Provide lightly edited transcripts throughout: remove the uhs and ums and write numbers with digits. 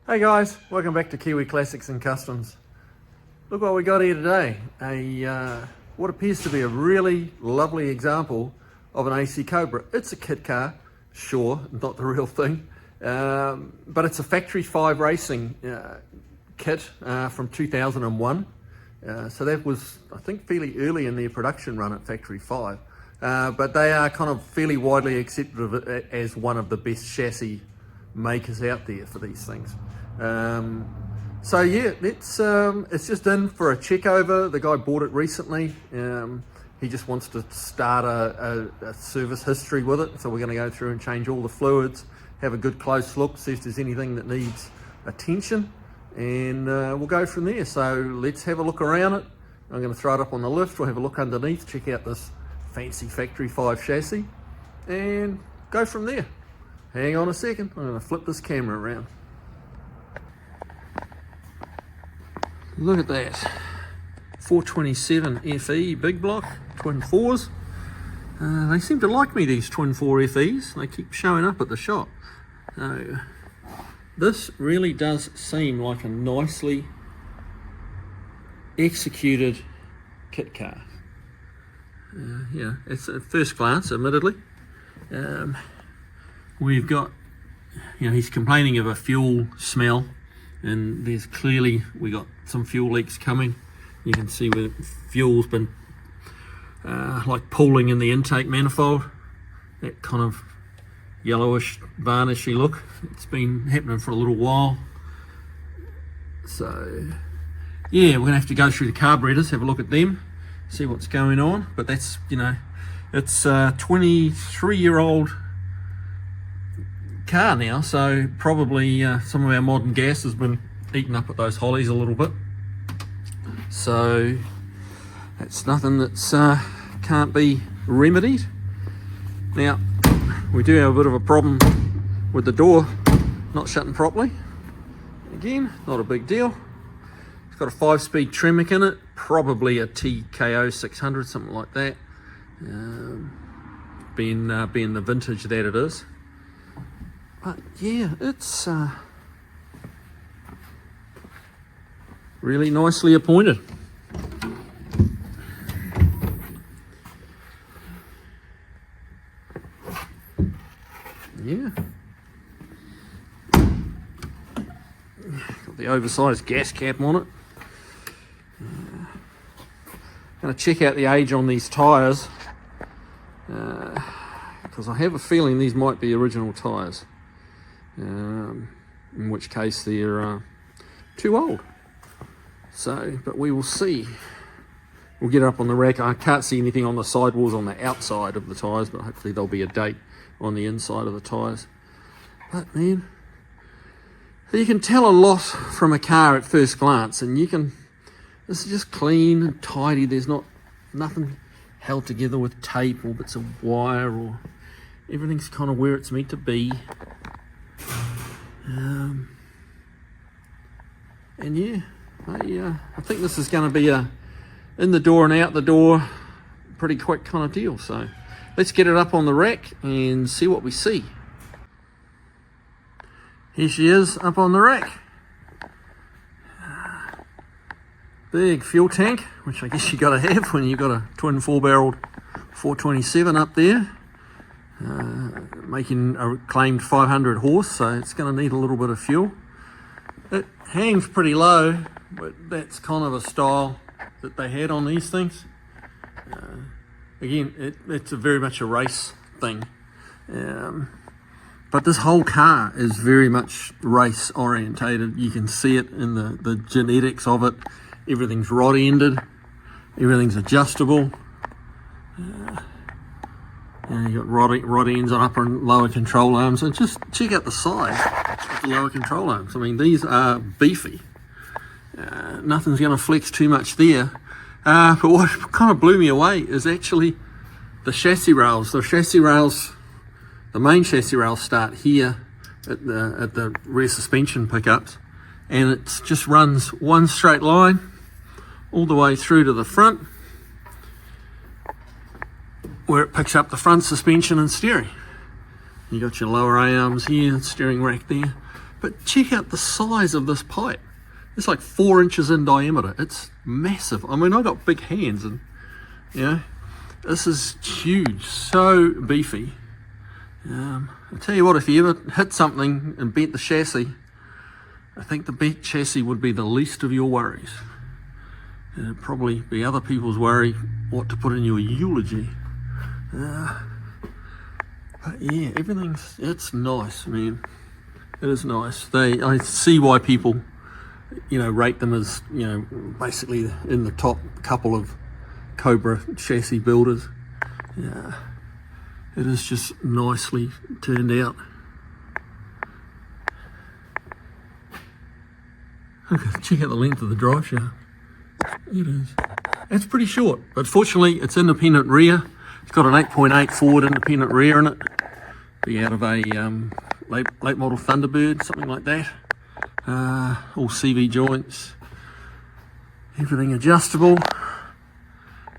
Hey guys, welcome back to Kiwi Classics and Customs. Look what we got here today. What appears to be a really lovely example of an AC Cobra. It's a kit car, sure, not the real thing, but it's a factory 5 racing kit from 2001. So that was, I think, fairly early in their production run at Factory 5. But they are kind of fairly widely accepted as one of the best chassis makers out there for these things. So yeah, it's just in for a check over. The guy bought it recently. He just wants to start a service history with it. So we're going to go through and change all the fluids, have a good close look, see if there's anything that needs attention, and we'll go from there. So let's have a look around it. I'm going to throw it up on the lift. We'll have a look underneath, check out this fancy Factory 5 chassis, and go from there. Hang on a second, I'm going to flip this camera around. Look at that, 427 FE big block, twin 4s. They seem to like me, these twin 4 FEs. They keep showing up at the shop. So this really does seem like a nicely executed kit car. Yeah, it's at first glance, admittedly. We've got, he's complaining of a fuel smell, and there's clearly, we got some fuel leaks coming. You can see where fuel's been like pooling in the intake manifold. That kind of yellowish, varnishy look. It's been happening for a little while. So yeah, we're gonna have to go through the carburetors, have a look at them, see what's going on. But that's, it's a 23-year-old car now, so probably some of our modern gas has been eaten up at those hollies a little bit. So it's nothing that's can't be remedied. Now we do have a bit of a problem with the door not shutting properly. Again, not a big deal. It's got a 5-speed Tremec in it, probably a TKO 600, something like that, being the vintage that it is. But yeah, it's really nicely appointed. Yeah. Got the oversized gas cap on it. Going to check out the age on these tyres, because I have a feeling these might be original tyres. In which case they're too old. So, but we will see. We'll get it up on the rack. I can't see anything on the sidewalls on the outside of the tyres, but hopefully there'll be a date on the inside of the tyres. But man, you can tell a lot from a car at first glance, and this is just clean and tidy. There's nothing held together with tape or bits of wire, or everything's kind of where it's meant to be. And yeah, I think this is going to be a in the door and out the door pretty quick kind of deal. So let's get it up on the rack and see what we see. Here she is up on the rack. Big fuel tank, which I guess you got to have when you've got a twin 4-barreled 427 up there. Making a claimed 500 horse, so it's going to need a little bit of fuel. It hangs pretty low, but that's kind of a style that they had on these things. Again, it's very much a race thing, but this whole car is very much race orientated. You can see it in the genetics of it. Everything's rod ended, everything's adjustable. You got rod ends on upper and lower control arms, and just check out the size of the lower control arms. I mean, these are beefy. Nothing's going to flex too much there. But what kind of blew me away is actually the chassis rails. The main chassis rails start here at the rear suspension pickups, and it just runs one straight line all the way through to the front, where it picks up the front suspension and steering. You got your lower A-arms here, steering rack there. But check out the size of this pipe. It's like 4 inches in diameter. It's massive. I mean, I've got big hands, and you know, this is huge, so beefy. I tell you what, if you ever hit something and bent the chassis, I think the bent chassis would be the least of your worries. It'd probably be other people's worry what to put in your eulogy. But yeah, it's nice, man. It is nice. I see why people, you know, rate them as, you know, basically in the top couple of Cobra chassis builders. Yeah, it is just nicely turned out. Okay, check out the length of the drive shaft. It is. It's pretty short, but fortunately it's independent rear. It's got an 8.8 forward independent rear in it. Be out of a late model Thunderbird, something like that. All CV joints, everything adjustable.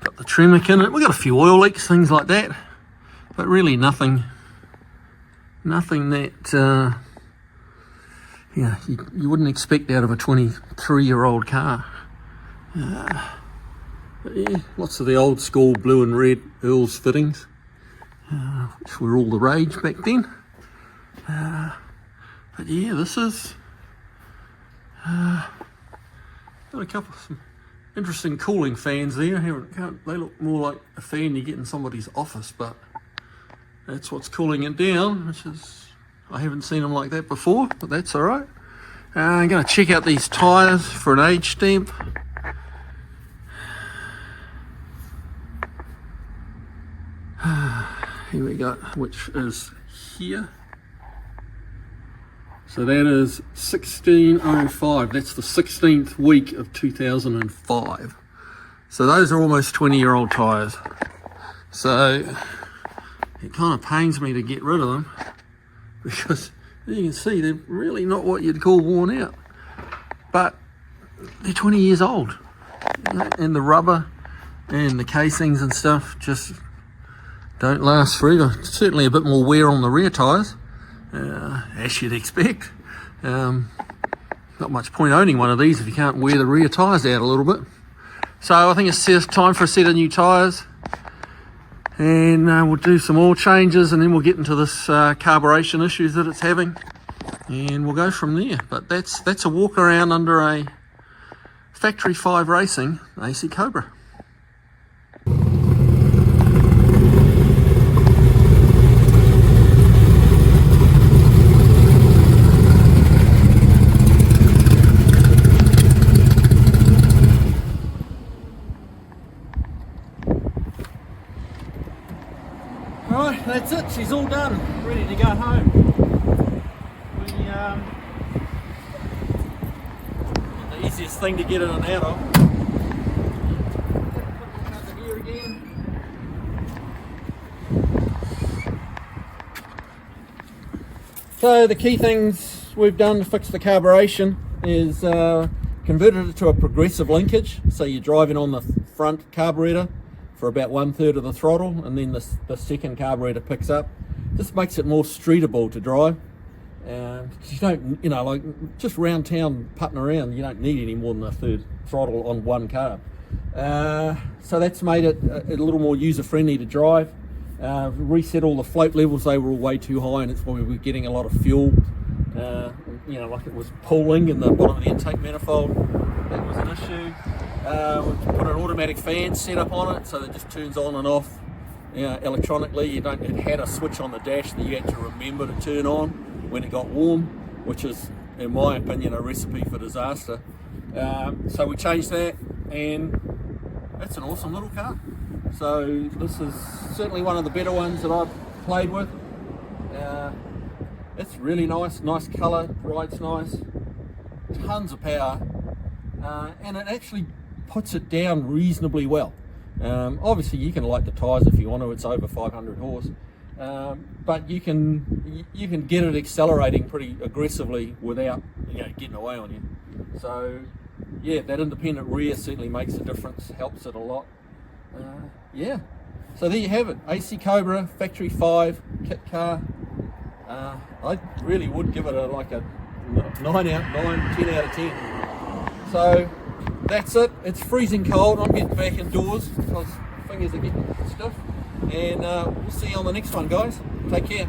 Got the Tremec in it. We've got a few oil leaks, things like that, but really nothing that yeah, you wouldn't expect out of a 23-year-old car. But yeah, lots of the old school blue and red Earls fittings, which were all the rage back then. But yeah, this is got a couple of some interesting cooling fans there. They look more like a fan you get in somebody's office, but that's what's cooling it down, which is, I haven't seen them like that before, but that's all right. I'm going to check out these tyres for an age stamp. Here we go, which is here. So that is 1605. That's the 16th week of 2005. So those are almost 20-year-old tyres. So it kind of pains me to get rid of them, because as you can see, they're really not what you'd call worn out. But they're 20 years old. And the rubber and the casings and stuff just don't last forever. Certainly a bit more wear on the rear tyres, as you'd expect. Not much point owning one of these if you can't wear the rear tyres out a little bit. So I think it's time for a set of new tyres, and we'll do some oil changes, and then we'll get into this carburation issues that it's having, and we'll go from there. But that's a walk around under a Factory 5 Racing AC Cobra. Alright, that's it. She's all done, ready to go home. The easiest thing to get in and out of. Here again. So the key things we've done to fix the carburation is converted it to a progressive linkage. So you're driving on the front carburetor for about 1/3 of the throttle, and then the second carburetor picks up. This makes it more streetable to drive. You don't, you know, like just round town putting around, you don't need any more than a third throttle on one carb. So that's made it a little more user-friendly to drive. Reset all the float levels, they were all way too high, and it's why we were getting a lot of fuel. You know, like it was pooling in the bottom of the intake manifold. That was an issue. We put an automatic fan set up on it, so that it just turns on and off electronically. It had a switch on the dash that you had to remember to turn on when it got warm, which is, in my opinion, a recipe for disaster. So we changed that, and it's an awesome little car. So this is certainly one of the better ones that I've played with. It's really nice colour, rides nice, tons of power, and it actually puts it down reasonably well. Obviously you can light the tyres if you want to, it's over 500 horse, but you can get it accelerating pretty aggressively without getting away on you. So yeah, that independent rear certainly makes a difference, helps it a lot. Yeah, so there you have it, AC Cobra Factory 5 kit car. I really would give it a 10 out of 10. So that's it. It's freezing cold. I'm getting back indoors because fingers are getting stiff. And we'll see you on the next one, guys. Take care.